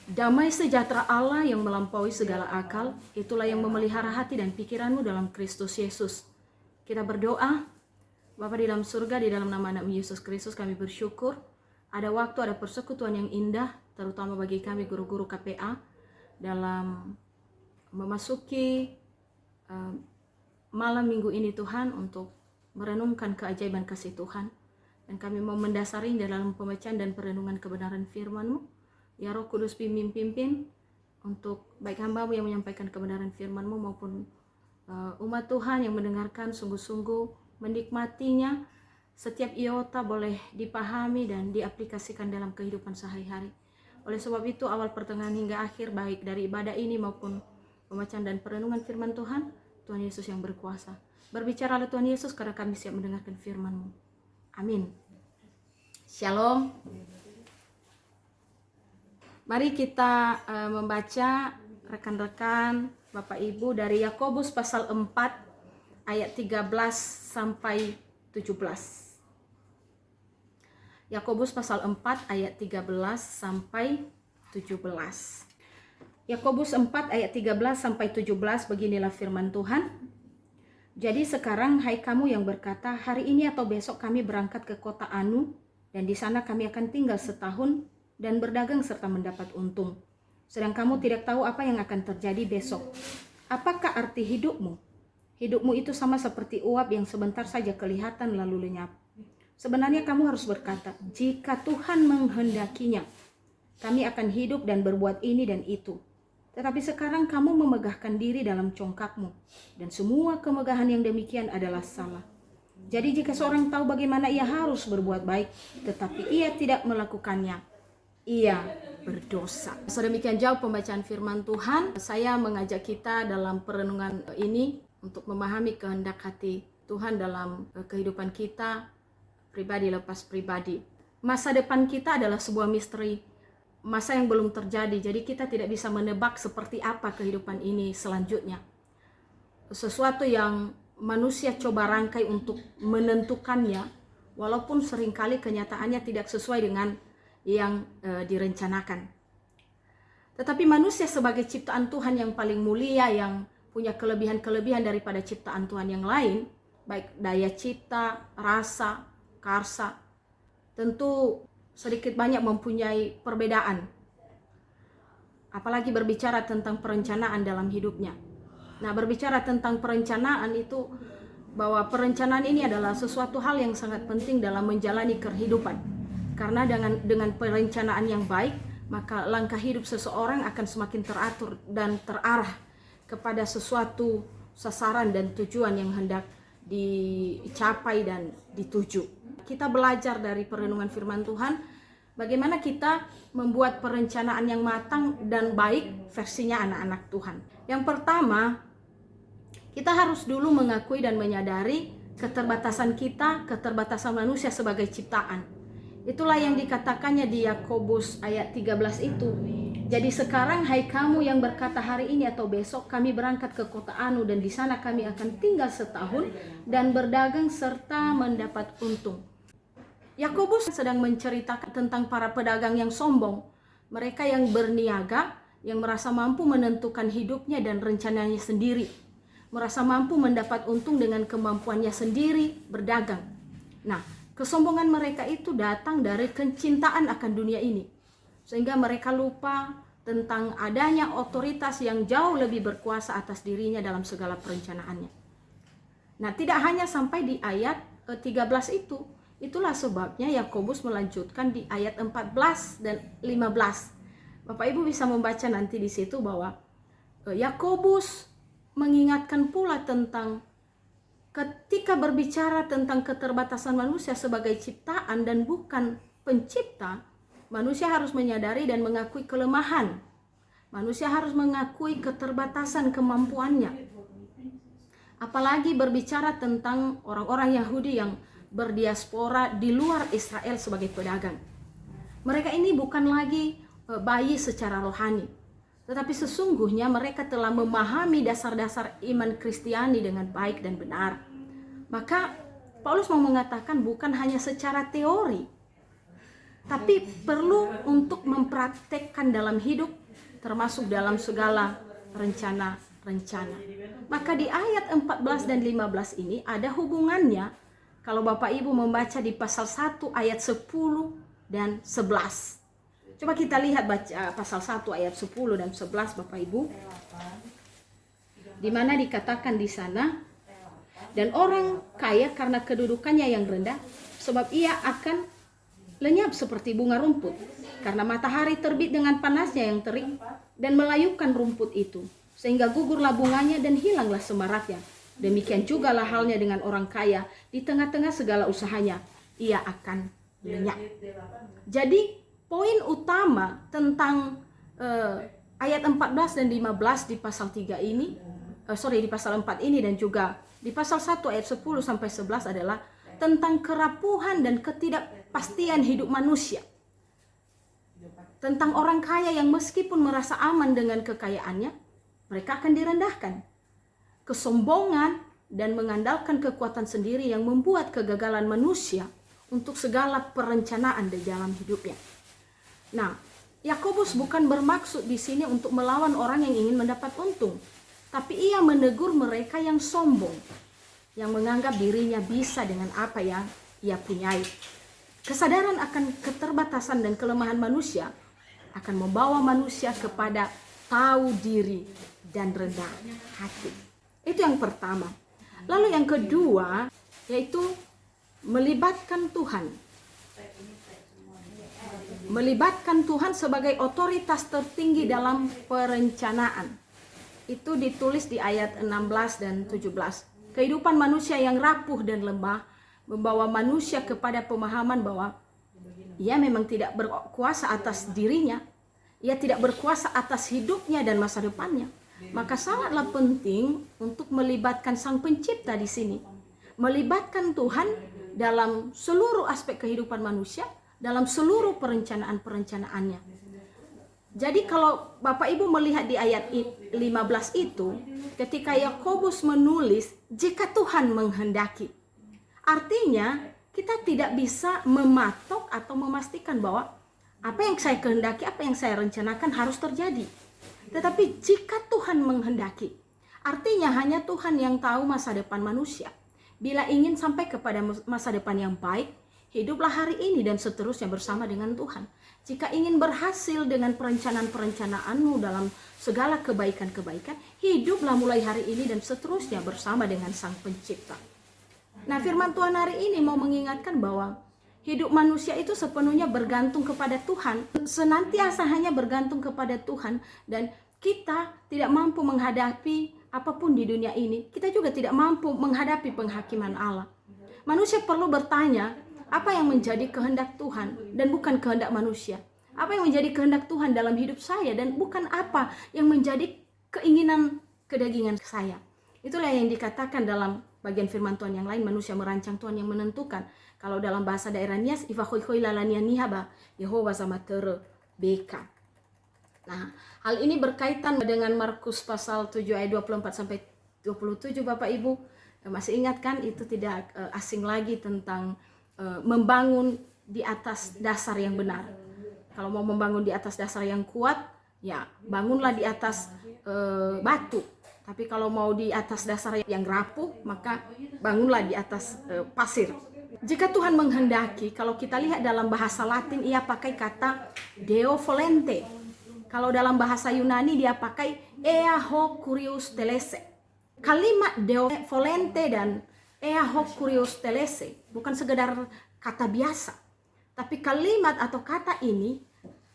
Damai sejahtera Allah yang melampaui segala akal, itulah yang memelihara hati dan pikiranmu dalam Kristus Yesus. Kita berdoa, Bapa di dalam surga, di dalam nama Anak Yesus Kristus kami bersyukur. Ada waktu, ada persekutuan yang indah, terutama bagi kami guru-guru KPA, dalam memasuki malam minggu ini Tuhan, untuk merenungkan keajaiban kasih Tuhan. Dan kami mau mendasari dalam pembacaan dan perenungan kebenaran firman-Mu. Ya Roh Kudus pimpin untuk baik hamba-Mu yang menyampaikan kebenaran firman-Mu maupun umat Tuhan yang mendengarkan sungguh-sungguh menikmatinya. Setiap iota boleh dipahami dan diaplikasikan dalam kehidupan sehari-hari. Oleh sebab itu awal, pertengahan hingga akhir, baik dari ibadah ini maupun pembacaan dan perenungan firman Tuhan, Tuhan Yesus yang berkuasa. Berbicaralah Tuhan Yesus, karena kami siap mendengarkan firman-Mu. Amin. Shalom. Mari kita membaca, rekan-rekan, Bapak Ibu, dari Yakobus pasal 4 ayat 13 sampai 17. Yakobus pasal 4 ayat 13 sampai 17. Yakobus 4 ayat 13 sampai 17, beginilah firman Tuhan. Jadi sekarang hai kamu yang berkata, hari ini atau besok kami berangkat ke kota Anu, dan di sana kami akan tinggal setahun dan berdagang serta mendapat untung. Sedang kamu tidak tahu apa yang akan terjadi besok. Apakah arti hidupmu? Hidupmu itu sama seperti uap yang sebentar saja kelihatan lalu lenyap. Sebenarnya kamu harus berkata, jika Tuhan menghendakinya, kami akan hidup dan berbuat ini dan itu. Tetapi sekarang kamu memegahkan diri dalam congkakmu, dan semua kemegahan yang demikian adalah salah. Jadi jika seorang tahu bagaimana ia harus berbuat baik, tetapi ia tidak melakukannya, ia berdosa. Sedemikian jauh pembacaan firman Tuhan. Saya mengajak kita dalam perenungan ini untuk memahami kehendak hati Tuhan dalam kehidupan kita, pribadi lepas pribadi. Masa depan kita adalah sebuah misteri, masa yang belum terjadi. Jadi kita tidak bisa menebak seperti apa kehidupan ini selanjutnya. Sesuatu yang manusia coba rangkai untuk menentukannya, walaupun seringkali kenyataannya tidak sesuai dengan yang direncanakan. Tetapi manusia sebagai ciptaan Tuhan yang paling mulia, yang punya kelebihan-kelebihan daripada ciptaan Tuhan yang lain, baik daya cipta, rasa, karsa, tentu sedikit banyak mempunyai perbedaan. Apalagi berbicara tentang perencanaan dalam hidupnya. Nah, berbicara tentang perencanaan itu, bahwa perencanaan ini adalah sesuatu hal yang sangat penting dalam menjalani kehidupan. Karena dengan perencanaan yang baik, maka langkah hidup seseorang akan semakin teratur dan terarah kepada sesuatu sasaran dan tujuan yang hendak dicapai dan dituju. Kita belajar dari perenungan firman Tuhan, bagaimana kita membuat perencanaan yang matang dan baik versinya anak-anak Tuhan. Yang pertama, kita harus dulu mengakui dan menyadari keterbatasan kita, keterbatasan manusia sebagai ciptaan. Itulah yang dikatakannya di Yakobus ayat 13 itu. Jadi sekarang hai kamu yang berkata, hari ini atau besok kami berangkat ke kota Anu, dan di sana kami akan tinggal setahun dan berdagang serta mendapat untung. Yakobus sedang menceritakan tentang para pedagang yang sombong, mereka yang berniaga, yang merasa mampu menentukan hidupnya dan rencananya sendiri, merasa mampu mendapat untung dengan kemampuannya sendiri berdagang. Nah, kesombongan mereka itu datang dari kecintaan akan dunia ini, sehingga mereka lupa tentang adanya otoritas yang jauh lebih berkuasa atas dirinya dalam segala perencanaannya. Nah, tidak hanya sampai di ayat 13 itu. Itulah sebabnya Yakobus melanjutkan di ayat 14 dan 15. Bapak Ibu bisa membaca nanti di situ bahwa Yakobus mengingatkan pula tentang ketika berbicara tentang keterbatasan manusia sebagai ciptaan dan bukan pencipta, manusia harus menyadari dan mengakui kelemahan. Manusia harus mengakui keterbatasan kemampuannya. Apalagi berbicara tentang orang-orang Yahudi yang berdiaspora di luar Israel sebagai pedagang. Mereka ini bukan lagi bayi secara rohani, tetapi sesungguhnya mereka telah memahami dasar-dasar iman Kristiani dengan baik dan benar. Maka Paulus mau mengatakan bukan hanya secara teori, tapi perlu untuk mempraktekkan dalam hidup, termasuk dalam segala rencana-rencana. Maka di ayat 14 dan 15 ini ada hubungannya. Kalau Bapak Ibu membaca di pasal 1 ayat 10 dan 11. Coba kita lihat baca pasal 1 ayat 10 dan 11 Bapak Ibu. Di mana dikatakan di sana, dan orang kaya karena kedudukannya yang rendah, sebab ia akan lenyap seperti bunga rumput, karena matahari terbit dengan panasnya yang terik dan melayupkan rumput itu, sehingga gugurlah bunganya dan hilanglah semaraknya. Demikian juga lah halnya dengan orang kaya, di tengah-tengah segala usahanya ia akan lenyap. Jadi poin utama tentang ayat 14 dan 15 di pasal 3 ini, di pasal 4 ini dan juga di pasal 1 ayat 10 sampai 11 adalah tentang kerapuhan dan ketidakpastian hidup manusia. Tentang orang kaya yang meskipun merasa aman dengan kekayaannya, mereka akan direndahkan. Kesombongan dan mengandalkan kekuatan sendiri yang membuat kegagalan manusia untuk segala perencanaan di dalam hidupnya. Nah, Yakobus bukan bermaksud di sini untuk melawan orang yang ingin mendapat untung, tapi ia menegur mereka yang sombong, yang menganggap dirinya bisa dengan apa yang ia punyai. Kesadaran akan keterbatasan dan kelemahan manusia akan membawa manusia kepada tahu diri dan rendah hati. Itu yang pertama. Lalu yang kedua, yaitu melibatkan Tuhan. Melibatkan Tuhan sebagai otoritas tertinggi dalam perencanaan. Itu ditulis di ayat 16 dan 17. Kehidupan manusia yang rapuh dan lemah membawa manusia kepada pemahaman bahwa ia memang tidak berkuasa atas dirinya, ia tidak berkuasa atas hidupnya dan masa depannya. Maka sangatlah penting untuk melibatkan Sang Pencipta di sini, melibatkan Tuhan dalam seluruh aspek kehidupan manusia, dalam seluruh perencanaan-perencanaannya. Jadi kalau Bapak Ibu melihat di ayat 15 itu, ketika Yakobus menulis jika Tuhan menghendaki, artinya kita tidak bisa mematok atau memastikan bahwa apa yang saya kehendaki, apa yang saya rencanakan harus terjadi. Tetapi jika Tuhan menghendaki, artinya hanya Tuhan yang tahu masa depan manusia. Bila ingin sampai kepada masa depan yang baik, hiduplah hari ini dan seterusnya bersama dengan Tuhan. Jika ingin berhasil dengan perencanaan-perencanaanmu dalam segala kebaikan-kebaikan, hiduplah mulai hari ini dan seterusnya bersama dengan Sang Pencipta. Nah, firman Tuhan hari ini mau mengingatkan bahwa hidup manusia itu sepenuhnya bergantung kepada Tuhan, senantiasa hanya bergantung kepada Tuhan, dan kita tidak mampu menghadapi apapun di dunia ini. Kita juga tidak mampu menghadapi penghakiman Allah. Manusia perlu bertanya, apa yang menjadi kehendak Tuhan dan bukan kehendak manusia? Apa yang menjadi kehendak Tuhan dalam hidup saya dan bukan apa yang menjadi keinginan kedagingan saya? Itulah yang dikatakan dalam bagian firman Tuhan yang lain, manusia merancang, Tuhan yang menentukan. Kalau dalam bahasa daerah Nias, Yehova sama tere beka. Nah, hal ini berkaitan dengan Markus pasal 7 ayat 24 sampai 27 Bapak Ibu. Masih ingat kan, itu tidak asing lagi tentang membangun di atas dasar yang benar. Kalau mau membangun di atas dasar yang kuat, ya bangunlah di atas batu. Tapi kalau mau di atas dasar yang rapuh, maka bangunlah di atas pasir. Jika Tuhan menghendaki, kalau kita lihat dalam bahasa Latin, ia pakai kata Deo volente. Kalau dalam bahasa Yunani, dia pakai ea hoc curios telese. Kalimat Deo volente dan ea hoc curios telese bukan sekedar kata biasa, tapi kalimat atau kata ini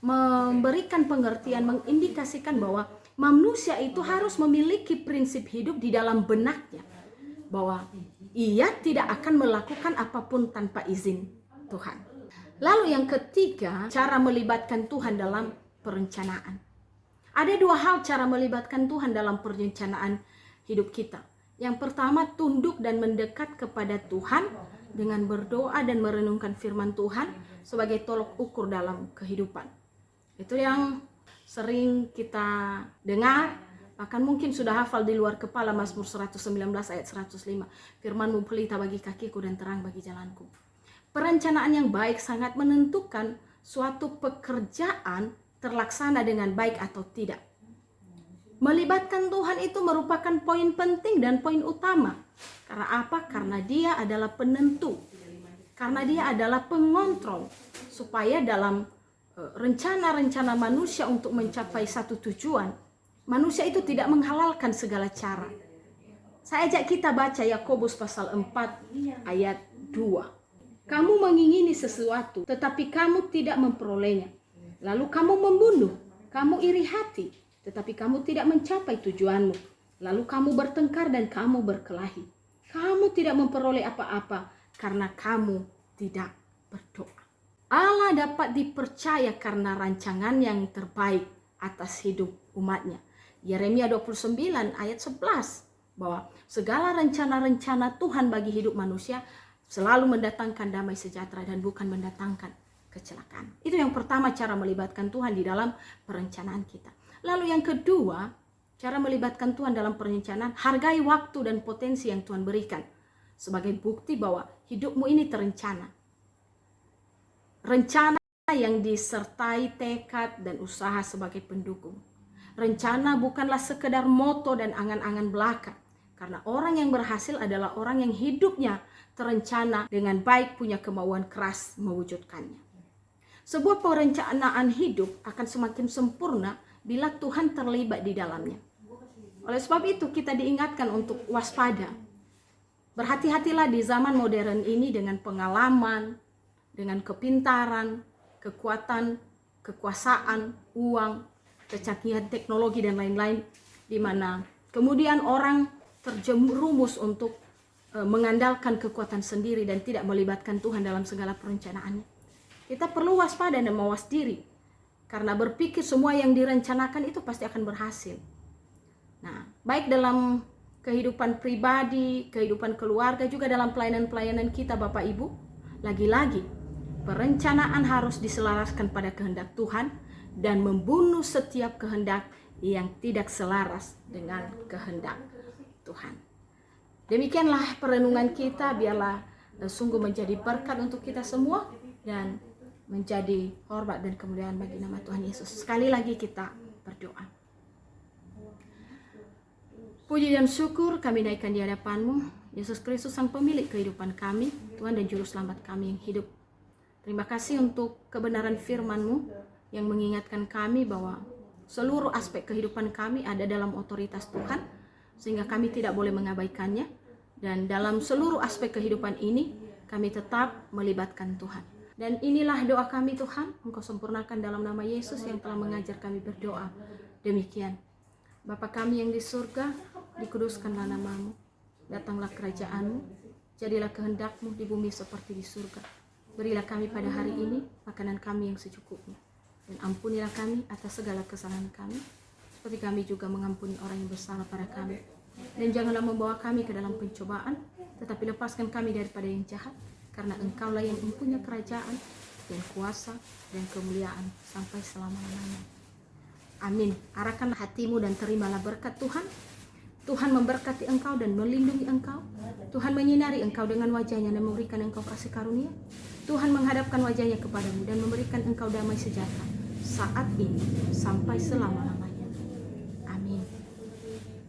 memberikan pengertian, mengindikasikan bahwa manusia itu harus memiliki prinsip hidup di dalam benaknya, bahwa ia tidak akan melakukan apapun tanpa izin Tuhan. Lalu yang ketiga, cara melibatkan Tuhan dalam perencanaan. Ada dua hal cara melibatkan Tuhan dalam perencanaan hidup kita. Yang pertama, tunduk dan mendekat kepada Tuhan dengan berdoa dan merenungkan firman Tuhan sebagai tolok ukur dalam kehidupan. Itu yang sering kita dengar, bahkan mungkin sudah hafal di luar kepala, Mazmur 119 ayat 105. Firman-Mu pelita bagi kakiku dan terang bagi jalanku. Perencanaan yang baik sangat menentukan suatu pekerjaan terlaksana dengan baik atau tidak. Melibatkan Tuhan itu merupakan poin penting dan poin utama. Karena apa? Karena Dia adalah penentu. Karena Dia adalah pengontrol. Supaya dalam rencana-rencana manusia untuk mencapai satu tujuan, manusia itu tidak menghalalkan segala cara. Saya ajak kita baca Yakobus pasal 4 ayat 2. Kamu mengingini sesuatu, tetapi kamu tidak memperolehnya. Lalu kamu membunuh, kamu iri hati, tetapi kamu tidak mencapai tujuanmu. Lalu kamu bertengkar dan kamu berkelahi. Kamu tidak memperoleh apa-apa karena kamu tidak berdoa. Allah dapat dipercaya karena rancangan yang terbaik atas hidup umatnya. Yeremia 29 ayat 11. Bahwa segala rencana-rencana Tuhan bagi hidup manusia selalu mendatangkan damai sejahtera dan bukan mendatangkan kecelakaan. Itu yang pertama, cara melibatkan Tuhan di dalam perencanaan kita. Lalu yang kedua, cara melibatkan Tuhan dalam perencanaan, hargai waktu dan potensi yang Tuhan berikan sebagai bukti bahwa hidupmu ini terencana. Rencana yang disertai tekad dan usaha sebagai pendukung. Rencana bukanlah sekedar moto dan angan-angan belaka. Karena orang yang berhasil adalah orang yang hidupnya terencana dengan baik, punya kemauan keras mewujudkannya. Sebuah perencanaan hidup akan semakin sempurna bila Tuhan terlibat di dalamnya. Oleh sebab itu kita diingatkan untuk waspada. Berhati-hatilah di zaman modern ini dengan pengalaman, dengan kepintaran, kekuatan, kekuasaan, uang, kecanggihan teknologi dan lain-lain, di mana kemudian orang terjerumus untuk mengandalkan kekuatan sendiri dan tidak melibatkan Tuhan dalam segala perencanaannya. Kita perlu waspada dan mawas diri. Karena berpikir semua yang direncanakan itu pasti akan berhasil. Nah, baik dalam kehidupan pribadi, kehidupan keluarga, juga dalam pelayanan-pelayanan kita Bapak Ibu. Lagi-lagi, perencanaan harus diselaraskan pada kehendak Tuhan dan membunuh setiap kehendak yang tidak selaras dengan kehendak Tuhan. Demikianlah perenungan kita, biarlah sungguh menjadi berkat untuk kita semua dan menjadi hormat dan kemuliaan bagi nama Tuhan Yesus. Sekali lagi kita berdoa. Puji dan syukur kami naikkan di hadapan-Mu, Yesus Kristus Sang Pemilik kehidupan kami, Tuhan dan Juru Selamat kami yang hidup. Terima kasih untuk kebenaran firman-Mu yang mengingatkan kami bahwa seluruh aspek kehidupan kami ada dalam otoritas Tuhan, sehingga kami tidak boleh mengabaikannya. Dan dalam seluruh aspek kehidupan ini, kami tetap melibatkan Tuhan. Dan inilah doa kami Tuhan, Engkau sempurnakan dalam nama Yesus yang telah mengajar kami berdoa. Demikian. Bapa kami yang di surga, dikuduskanlah nama-Mu. Datanglah kerajaan-Mu, jadilah kehendak-Mu di bumi seperti di surga. Berilah kami pada hari ini makanan kami yang secukupnya. Dan ampunilah kami atas segala kesalahan kami, seperti kami juga mengampuni orang yang bersalah pada kami. Dan janganlah membawa kami ke dalam pencobaan, tetapi lepaskan kami daripada yang jahat. Karena Engkaulah yang mempunyai kerajaan dan kuasa dan kemuliaan sampai selama-lamanya. Amin. Arahkanlah hatimu dan terimalah berkat Tuhan. Tuhan memberkati engkau dan melindungi engkau. Tuhan menyinari engkau dengan wajahnya dan memberikan engkau kasih karunia. Tuhan menghadapkan wajahnya kepadamu dan memberikan engkau damai sejahtera saat ini sampai selama-lamanya.